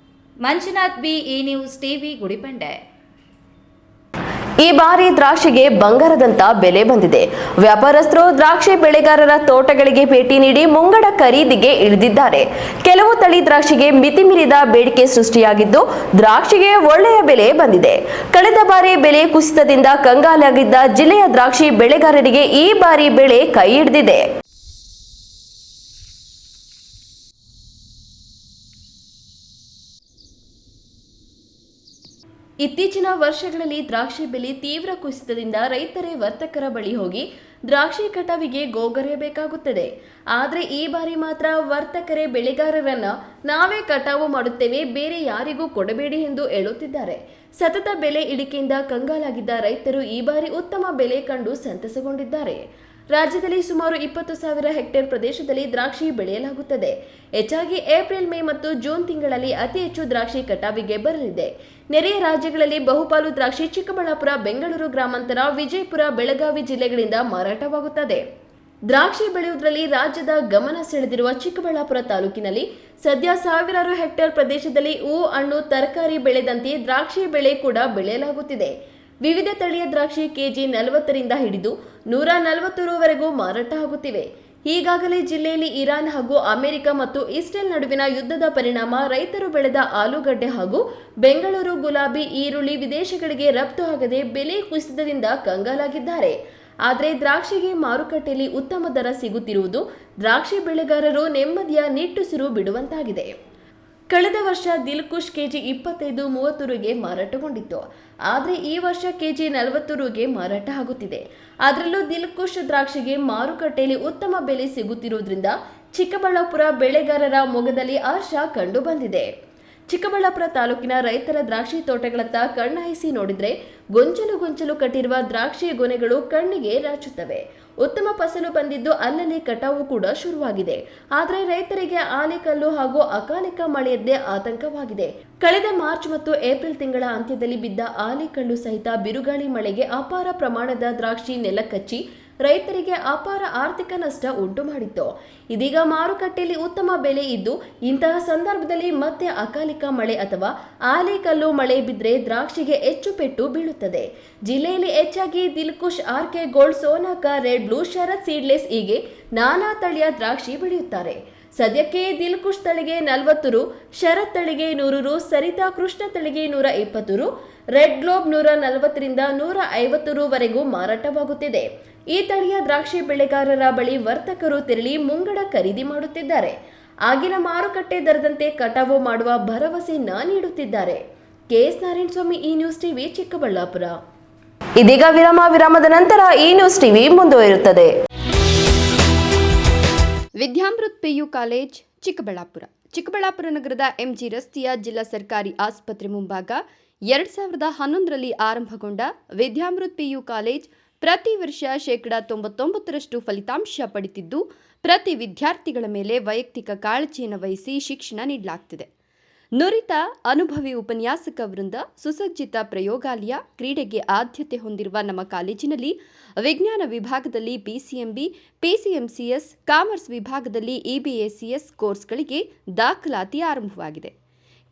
ಮಂಜುನಾಥ್ ಬಿ, ಈ ನ್ಯೂಸ್ ಟಿವಿ, ಗುಡಿಬಂಡೆ. ಈ ಬಾರಿ ದ್ರಾಕ್ಷಿಗೆ ಬಂಗಾರದಂತ ಬೆಲೆ ಬಂದಿದೆ. ವ್ಯಾಪಾರಸ್ಥರು ದ್ರಾಕ್ಷಿ ಬೆಳೆಗಾರರ ತೋಟಗಳಿಗೆ ಭೇಟಿ ನೀಡಿ ಮುಂಗಡ ಖರೀದಿಗೆ ಇಳಿದಿದ್ದಾರೆ. ಕೆಲವು ತಳಿ ದ್ರಾಕ್ಷಿಗೆ ಮಿತಿಮೀರಿದ ಬೇಡಿಕೆ ಸೃಷ್ಟಿಯಾಗಿದ್ದು ದ್ರಾಕ್ಷಿಗೆ ಒಳ್ಳೆಯ ಬೆಲೆ ಬಂದಿದೆ. ಕಳೆದ ಬಾರಿ ಬೆಲೆ ಕುಸಿತದಿಂದ ಕಂಗಾಲಾಗಿದ್ದ ಜಿಲ್ಲೆಯ ದ್ರಾಕ್ಷಿ ಬೆಳೆಗಾರರಿಗೆ ಈ ಬಾರಿ ಬೆಳೆ ಕೈ ಹಿಡಿದಿದೆ. ಇತ್ತೀಚಿನ ವರ್ಷಗಳಲ್ಲಿ ದ್ರಾಕ್ಷಿ ಬೆಲೆ ತೀವ್ರ ಕುಸಿತದಿಂದ ರೈತರೇ ವರ್ತಕರ ಬಳಿ ಹೋಗಿ ದ್ರಾಕ್ಷಿ ಕಟಾವಿಗೆ ಗೋಗರೆಯಬೇಕಾಗುತ್ತದೆ. ಆದರೆ ಈ ಬಾರಿ ಮಾತ್ರ ವರ್ತಕರೇ ಬೆಳೆಗಾರರನ್ನ ನಾವೇ ಕಟಾವು ಮಾಡುತ್ತೇವೆ, ಬೇರೆ ಯಾರಿಗೂ ಕೊಡಬೇಡಿ ಎಂದು ಹೇಳುತ್ತಿದ್ದಾರೆ. ಸತತ ಬೆಲೆ ಇಳಿಕೆಯಿಂದ ಕಂಗಾಲಾಗಿದ್ದ ರೈತರು ಈ ಬಾರಿ ಉತ್ತಮ ಬೆಲೆ ಕಂಡು ಸಂತಸಗೊಂಡಿದ್ದಾರೆ. ರಾಜ್ಯದಲ್ಲಿ ಸುಮಾರು 20,000 ಹೆಕ್ಟೇರ್ ಪ್ರದೇಶದಲ್ಲಿ ದ್ರಾಕ್ಷಿ ಬೆಳೆಯಲಾಗುತ್ತದೆ. ಹೆಚ್ಚಾಗಿ ಏಪ್ರಿಲ್, ಮೇ ಮತ್ತು ಜೂನ್ ತಿಂಗಳಲ್ಲಿ ಅತಿ ಹೆಚ್ಚು ದ್ರಾಕ್ಷಿ ಕಟಾವಿಗೆ ಬರಲಿದೆ. ನೆರೆಯ ರಾಜ್ಯಗಳಲ್ಲಿ ಬಹುಪಾಲು ದ್ರಾಕ್ಷಿ ಚಿಕ್ಕಬಳ್ಳಾಪುರ, ಬೆಂಗಳೂರು ಗ್ರಾಮಾಂತರ, ವಿಜಯಪುರ, ಬೆಳಗಾವಿ ಜಿಲ್ಲೆಗಳಿಂದ ಮಾರಾಟವಾಗುತ್ತದೆ. ದ್ರಾಕ್ಷಿ ಬೆಳೆಯುವುದರಲ್ಲಿ ರಾಜ್ಯದ ಗಮನ ಸೆಳೆದಿರುವ ಚಿಕ್ಕಬಳ್ಳಾಪುರ ತಾಲೂಕಿನಲ್ಲಿ ಸದ್ಯ ಸಾವಿರಾರು ಹೆಕ್ಟೇರ್ ಪ್ರದೇಶದಲ್ಲಿ ಹೂವು ಹಣ್ಣು ತರಕಾರಿ ಬೆಳೆದಂತೆ ದ್ರಾಕ್ಷಿ ಬೆಳೆ ಕೂಡ ಬೆಳೆಯಲಾಗುತ್ತಿದೆ. ವಿವಿಧ ತಳಿಯ ದ್ರಾಕ್ಷಿ ಕೆಜಿ 40ರಿಂದ ಹಿಡಿದು 140 ರೂವರೆಗೂ ಮಾರಾಟ ಆಗುತ್ತಿವೆ. ಈಗಾಗಲೇ ಜಿಲ್ಲೆಯಲ್ಲಿ ಇರಾನ್ ಹಾಗೂ ಅಮೆರಿಕ ಮತ್ತು ಇಸ್ರೇಲ್ ನಡುವಿನ ಯುದ್ಧದ ಪರಿಣಾಮ ರೈತರು ಬೆಳೆದ ಆಲೂಗಡ್ಡೆ ಹಾಗೂ ಬೆಂಗಳೂರು ಗುಲಾಬಿ ಈರುಳ್ಳಿ ವಿದೇಶಗಳಿಗೆ ರಫ್ತು ಆಗದೆ ಬೆಲೆ ಕುಸಿತದಿಂದ ಕಂಗಾಲಾಗಿದ್ದಾರೆ. ಆದರೆ ದ್ರಾಕ್ಷಿಗೆ ಮಾರುಕಟ್ಟೆಯಲ್ಲಿ ಉತ್ತಮ ದರ ಸಿಗುತ್ತಿರುವುದು ದ್ರಾಕ್ಷಿ ಬೆಳೆಗಾರರು ನೆಮ್ಮದಿಯ ನಿಟ್ಟುಸಿರು ಬಿಡುವಂತಾಗಿದೆ. ಕಳೆದ ವರ್ಷ ದಿಲ್ಖುಷ್ ಕೆಜಿ 25-30 ರುಗೆ ಮಾರಾಟಗೊಂಡಿತ್ತು. ಆದರೆ ಈ ವರ್ಷ ಕೆಜಿ 40 ರುಗೆ ಮಾರಾಟ ಆಗುತ್ತಿದೆ. ಅದರಲ್ಲೂ ದಿಲ್ಖುಷ್ ದ್ರಾಕ್ಷಿಗೆ ಮಾರುಕಟ್ಟೆಯಲ್ಲಿ ಉತ್ತಮ ಬೆಲೆ ಸಿಗುತ್ತಿರುವುದರಿಂದ ಚಿಕ್ಕಬಳ್ಳಾಪುರ ಬೆಳೆಗಾರರ ಮೊಗದಲ್ಲಿ ಹರ್ಷ ಕಂಡು ಬಂದಿದೆ. ಚಿಕ್ಕಬಳ್ಳಾಪುರ ತಾಲೂಕಿನ ರೈತರ ದ್ರಾಕ್ಷಿ ತೋಟಗಳತ್ತ ಕಣ್ಣಾಯಿಸಿ ನೋಡಿದ್ರೆ ಗೊಂಚಲು ಕಟ್ಟಿರುವ ದ್ರಾಕ್ಷಿ ಗೊನೆಗಳು ಕಣ್ಣಿಗೆ ರಾಚುತ್ತವೆ. ಉತ್ತಮ ಫಸಲು ಬಂದಿದ್ದು ಅಲ್ಲಲ್ಲಿ ಕಟಾವು ಕೂಡ ಶುರುವಾಗಿದೆ. ಆದರೆ ರೈತರಿಗೆ ಆಲಿಕಲ್ಲು ಹಾಗೂ ಅಕಾಲಿಕ ಮಳೆಯದ್ದೇ ಆತಂಕವಾಗಿದೆ. ಕಳೆದ ಮಾರ್ಚ್ ಮತ್ತು ಏಪ್ರಿಲ್ ತಿಂಗಳ ಅಂತ್ಯದಲ್ಲಿ ಬಿದ್ದ ಆಲಿಕಲ್ಲು ಸಹಿತ ಬಿರುಗಾಳಿ ಮಳೆಗೆ ಅಪಾರ ಪ್ರಮಾಣದ ದ್ರಾಕ್ಷಿ ನೆಲಕಚ್ಚಿ ರೈತರಿಗೆ ಅಪಾರ ಆರ್ಥಿಕ ನಷ್ಟ ಉಂಟು ಮಾಡಿತ್ತು. ಇದೀಗ ಮಾರುಕಟ್ಟೆಯಲ್ಲಿ ಉತ್ತಮ ಬೆಲೆ ಇದ್ದು ಇಂತಹ ಸಂದರ್ಭದಲ್ಲಿ ಮತ್ತೆ ಅಕಾಲಿಕ ಮಳೆ ಅಥವಾ ಆಲಿಕಲ್ಲು ಮಳೆ ಬಿದ್ದರೆ ದ್ರಾಕ್ಷಿಗೆ ಹೆಚ್ಚು ಪೆಟ್ಟು ಬೀಳುತ್ತದೆ. ಜಿಲ್ಲೆಯಲ್ಲಿ ಹೆಚ್ಚಾಗಿ Dilkhush, RK gold, Sonaka, red blue, Sharad seedless ಹೀಗೆ ನಾನಾ ತಳಿಯ ದ್ರಾಕ್ಷಿ ಬೆಳೆಯುತ್ತಾರೆ. ಸದ್ಯಕ್ಕೆ ದಿಲ್ಖುಷ್ ತಳಿಗೆ 40 ರು, ಶರತ್ ತಳಿಗೆ 100 ರು, ಸರಿತಾ ಕೃಷ್ಣ ತಳಿಗೆ 120 ರು, ರೆಡ್ ಗ್ಲೋಬ್ 140ರಿಂದ 150 ರುವರೆಗೂ ಮಾರಾಟವಾಗುತ್ತಿದೆ. ಈ ತಳಿಯ ದ್ರಾಕ್ಷಿ ಬೆಳೆಗಾರರ ಬಳಿ ವರ್ತಕರು ತೆರಳಿ ಮುಂಗಡ ಖರೀದಿ ಮಾಡುತ್ತಿದ್ದಾರೆ. ಆಗಿನ ಮಾರುಕಟ್ಟೆ ದರದಂತೆ ಕಟಾವು ಮಾಡುವ ಭರವಸೆಯನ್ನ ನೀಡುತ್ತಿದ್ದಾರೆ. ಕೆಎಸ್ ನಾರಾಯಣಸ್ವಾಮಿ, ಈ ನ್ಯೂಸ್ ಟಿವಿ, ಚಿಕ್ಕಬಳ್ಳಾಪುರ. ಇದೀಗ ವಿರಾಮದ ನಂತರ ಈ ನ್ಯೂಸ್ ಟಿವಿ ಮುಂದುವರಿಯುತ್ತದೆ. ವಿದ್ಯಾಮೃತ್ ಪಿಯು ಕಾಲೇಜ್, ಚಿಕ್ಕಬಳ್ಳಾಪುರ ನಗರದ ಎಂಜಿ ರಸ್ತೆಯ ಜಿಲ್ಲಾ ಸರ್ಕಾರಿ ಆಸ್ಪತ್ರೆ ಮುಂಭಾಗ 2011ರಲ್ಲಿ ಆರಂಭಗೊಂಡ ವಿದ್ಯಾಮೃತ್ ಪಿಯು ಕಾಲೇಜ್ ಪ್ರತಿ ವರ್ಷ 99% ಫಲಿತಾಂಶ ಪಡೆದಿದ್ದು, ಪ್ರತಿ ವಿದ್ಯಾರ್ಥಿಗಳ ಮೇಲೆ ವೈಯಕ್ತಿಕ ಕಾಳಜಿಯನ್ನು ವಹಿಸಿ ಶಿಕ್ಷಣ ನೀಡಲಾಗುತ್ತಿದೆ. ನುರಿತ ಅನುಭವಿ ಉಪನ್ಯಾಸಕ ವೃಂದ, ಸುಸಜ್ಜಿತ ಪ್ರಯೋಗಾಲಯ, ಕ್ರೀಡೆಗೆ ಆದ್ಯತೆ ಹೊಂದಿರುವ ನಮ್ಮ ಕಾಲೇಜಿನಲ್ಲಿ ವಿಜ್ಞಾನ ವಿಭಾಗದಲ್ಲಿ ಪಿಸಿಎಂಬಿ, ಪಿಸಿಎಂಸಿಎಸ್, ಕಾಮರ್ಸ್ ವಿಭಾಗದಲ್ಲಿ ಇಬಿಎಸಿಎಸ್ ಕೋರ್ಸ್ಗಳಿಗೆ ದಾಖಲಾತಿ ಆರಂಭವಾಗಿದೆ.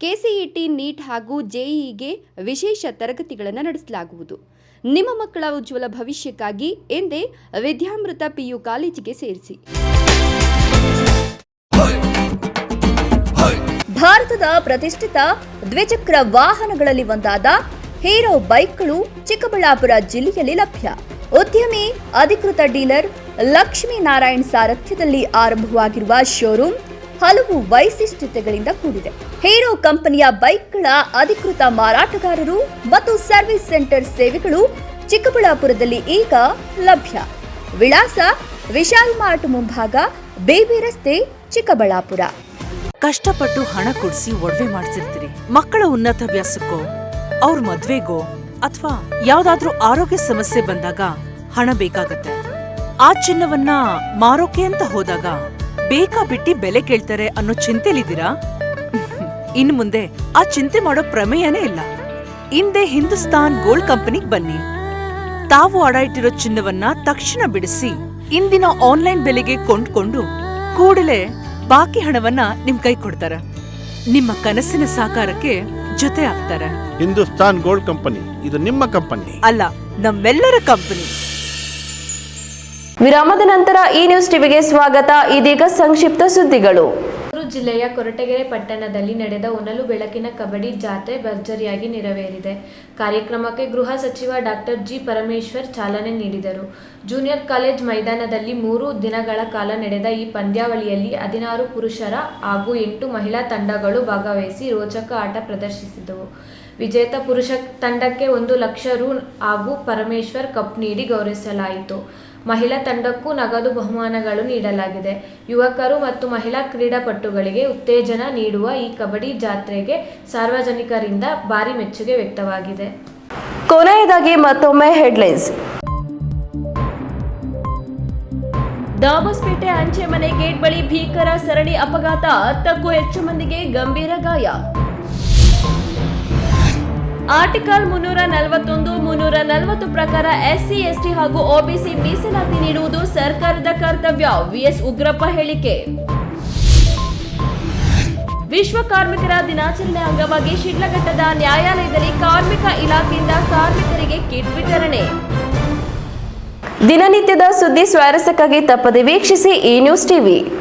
ಕೆಸಿಇಟಿ, ನೀಟ್ ಹಾಗೂ ಜೆಇಇಗೆ ವಿಶೇಷ ತರಗತಿಗಳನ್ನು ನಡೆಸಲಾಗುವುದು. ನಿಮ್ಮ ಮಕ್ಕಳ ಉಜ್ವಲ ಭವಿಷ್ಯಕ್ಕಾಗಿ ಎಂದೇ ವಿದ್ಯಾಮೃತ ಪಿಯು ಕಾಲೇಜಿಗೆ ಸೇರಿಸಿ. ಭಾರತದ ಪ್ರತಿಷ್ಠಿತ ದ್ವಿಚಕ್ರ ವಾಹನಗಳಲ್ಲಿ ಒಂದಾದ ಹೀರೋ ಬೈಕ್ಗಳು ಚಿಕ್ಕಬಳ್ಳಾಪುರ ಜಿಲ್ಲೆಯಲ್ಲಿ ಲಭ್ಯ. ಉದ್ಯಮಿ ಅಧಿಕೃತ ಡೀಲರ್ ಲಕ್ಷ್ಮೀನಾರಾಯಣ್ ಸಾರಥ್ಯದಲ್ಲಿ ಆರಂಭವಾಗಿರುವ ಶೋರೂಮ್ ಹಲವು ವೈಶಿಷ್ಟ್ಯತೆಗಳಿಂದ ಕೂಡಿದೆ. ಹೀರೋ ಕಂಪನಿಯ ಬೈಕ್ಗಳ ಅಧಿಕೃತ ಮಾರಾಟಗಾರರು ಮತ್ತು ಸರ್ವಿಸ್ ಸೆಂಟರ್ ಸೇವೆಗಳು ಚಿಕ್ಕಬಳ್ಳಾಪುರದಲ್ಲಿ ಈಗ ಲಭ್ಯ. ವಿಳಾಸ: ವಿಶಾಲ್ ಮಾರ್ಟ್ ಮುಂಭಾಗ, ಬೇಬಿ ರಸ್ತೆ, ಚಿಕ್ಕಬಳ್ಳಾಪುರ. ಕಷ್ಟಪಟ್ಟು ಹಣ ಕೊಡಿಸಿ ಒಡವೆ ಮಾಡಿಸಿರ್ತೀರಿ. ಮಕ್ಕಳ ಉನ್ನತಾಭ್ಯಾಸಕ್ಕೋ, ಅವ್ರ ಮದ್ವೆಗೋ ಅಥವಾ ಯಾವ್ದಾದ್ರೂ ಆರೋಗ್ಯ ಸಮಸ್ಯೆ ಬಂದಾಗ ಹಣ ಬೇಕಾಗತ್ತೆ. ಆ ಚಿನ್ನವನ್ನ ಮಾರೋಕೆ ಅಂತ ಹೋದಾಗ ಬೇಕಾಬಿಟ್ಟಿ ಬೆಲೆ ಕೇಳ್ತಾರೆ ಅನ್ನೋ ಚಿಂತೆಲಿದ್ದೀರಾ? ಇನ್ನು ಮುಂದೆ ಆ ಚಿಂತೆ ಮಾಡೋ ಪ್ರಮೇಯನೇ ಇಲ್ಲ. ಹಿಂದೆ ಹಿಂದೂಸ್ತಾನ್ ಗೋಲ್ಡ್ ಕಂಪನಿಗೆ ಬನ್ನಿ. ತಾವು ಅಡ ಇಟ್ಟಿರೋ ಚಿನ್ನವನ್ನ ತಕ್ಷಣ ಬಿಡಿಸಿ ಇಂದಿನ ಆನ್ಲೈನ್ ಬೆಲೆಗೆ ಕೊಂಡ್ಕೊಂಡು ಕೂಡಲೇ ಬಾಕಿ ಹಣವನ್ನ ನಿಮ್ ಕೈ ಕೊಡ್ತಾರೆ. ನಿಮ್ಮ ಕನಸಿನ ಸಾಕಾರಕ್ಕೆ ಜೊತೆ ಆಗ್ತಾರೆ. ಹಿಂದೂಸ್ತಾನ್ ಗೋಲ್ಡ್ ಕಂಪನಿ, ಇದು ನಿಮ್ಮ ಕಂಪನಿ ಅಲ್ಲ, ನಮ್ಮೆಲ್ಲರ ಕಂಪನಿ. ವಿರಾಮದ ನಂತರ ಈ ನ್ಯೂಸ್ ಟಿವಿಗೆ ಸ್ವಾಗತ. ಇದೀಗ ಸಂಕ್ಷಿಪ್ತ ಸುದ್ದಿಗಳು. ಜಿಲ್ಲೆಯ ಕೊರಟಗೆರೆ ಪಟ್ಟಣದಲ್ಲಿ ನಡೆದ ಹೊನಲು ಬೆಳಕಿನ ಕಬಡ್ಡಿ ಜಾತ್ರೆ ಭರ್ಜರಿಯಾಗಿ ನೆರವೇರಿದೆ. ಕಾರ್ಯಕ್ರಮಕ್ಕೆ ಗೃಹ ಸಚಿವ ಡಾಕ್ಟರ್ ಜಿ ಪರಮೇಶ್ವರ್ ಚಾಲನೆ ನೀಡಿದರು. ಜೂನಿಯರ್ ಕಾಲೇಜ್ ಮೈದಾನದಲ್ಲಿ 3 ದಿನಗಳ ಕಾಲ ನಡೆದ ಈ ಪಂದ್ಯಾವಳಿಯಲ್ಲಿ 16 ಪುರುಷರ ಹಾಗೂ 8 ಮಹಿಳಾ ತಂಡಗಳು ಭಾಗವಹಿಸಿ ರೋಚಕ ಆಟ ಪ್ರದರ್ಶಿಸಿದವು. ವಿಜೇತ ಪುರುಷ ತಂಡಕ್ಕೆ 1 ಲಕ್ಷ ರು ಹಾಗೂ ಪರಮೇಶ್ವರ್ ಕಪ್ ನೀಡಿ ಗೌರವಿಸಲಾಯಿತು. ಮಹಿಳಾ ತಂಡಕ್ಕೂ ನಗದು ಬಹುಮಾನಗಳು ನೀಡಲಾಗಿದೆ. ಯುವಕರು ಮತ್ತು ಮಹಿಳಾ ಕ್ರೀಡಾಪಟುಗಳಿಗೆ ಉತ್ತೇಜನ ನೀಡುವ ಈ ಕಬಡ್ಡಿ ಜಾತ್ರೆಗೆ ಸಾರ್ವಜನಿಕರಿಂದ ಭಾರಿ ಮೆಚ್ಚುಗೆ ವ್ಯಕ್ತವಾಗಿದೆ. ಕೊನೆಯದಾಗಿ ಮತ್ತೊಮ್ಮೆ ಹೆಡ್ಲೈನ್ಸ್. ದಾಬಸ್ಪೇಟೆ ಅಂಚೆ ಮನೆ ಗೇಟ್ ಬಳಿ ಭೀಕರ ಸರಣಿ ಅಪಘಾತ, 10ಕ್ಕೂ ಹೆಚ್ಚು ಮಂದಿಗೆ ಗಂಭೀರ ಗಾಯ. ಆರ್ಟಿಕಲ್ 341, 340 ಪ್ರಕಾರ ಎಸ್ಸಿ, ಎಸ್ಟಿ ಹಾಗೂ ಒಬಿಸಿ ಮೀಸಲಾತಿ ನೀಡುವುದು ಸರ್ಕಾರದ ಕರ್ತವ್ಯ. ವಿಎಸ್ ಉಗ್ರಪ್ಪ ಹೇಳಿಕೆ. ವಿಶ್ವ ಕಾರ್ಮಿಕರ ದಿನಾಚರಣೆ ಅಂಗವಾಗಿ ಶಿಡ್ಲಘಟ್ಟದ ನ್ಯಾಯಾಲಯದಲ್ಲಿ ಕಾರ್ಮಿಕ ಇಲಾಖೆಯಿಂದ ಕಾರ್ಮಿಕರಿಗೆ ಕಿಟ್ ವಿತರಣೆ. ದಿನನಿತ್ಯದ ಸುದ್ದಿ ಸ್ವಾರಸ್ಯಕ್ಕಾಗಿ ತಪ್ಪದೆ ವೀಕ್ಷಿಸಿ ಈ ನ್ಯೂಸ್ ಟಿವಿ.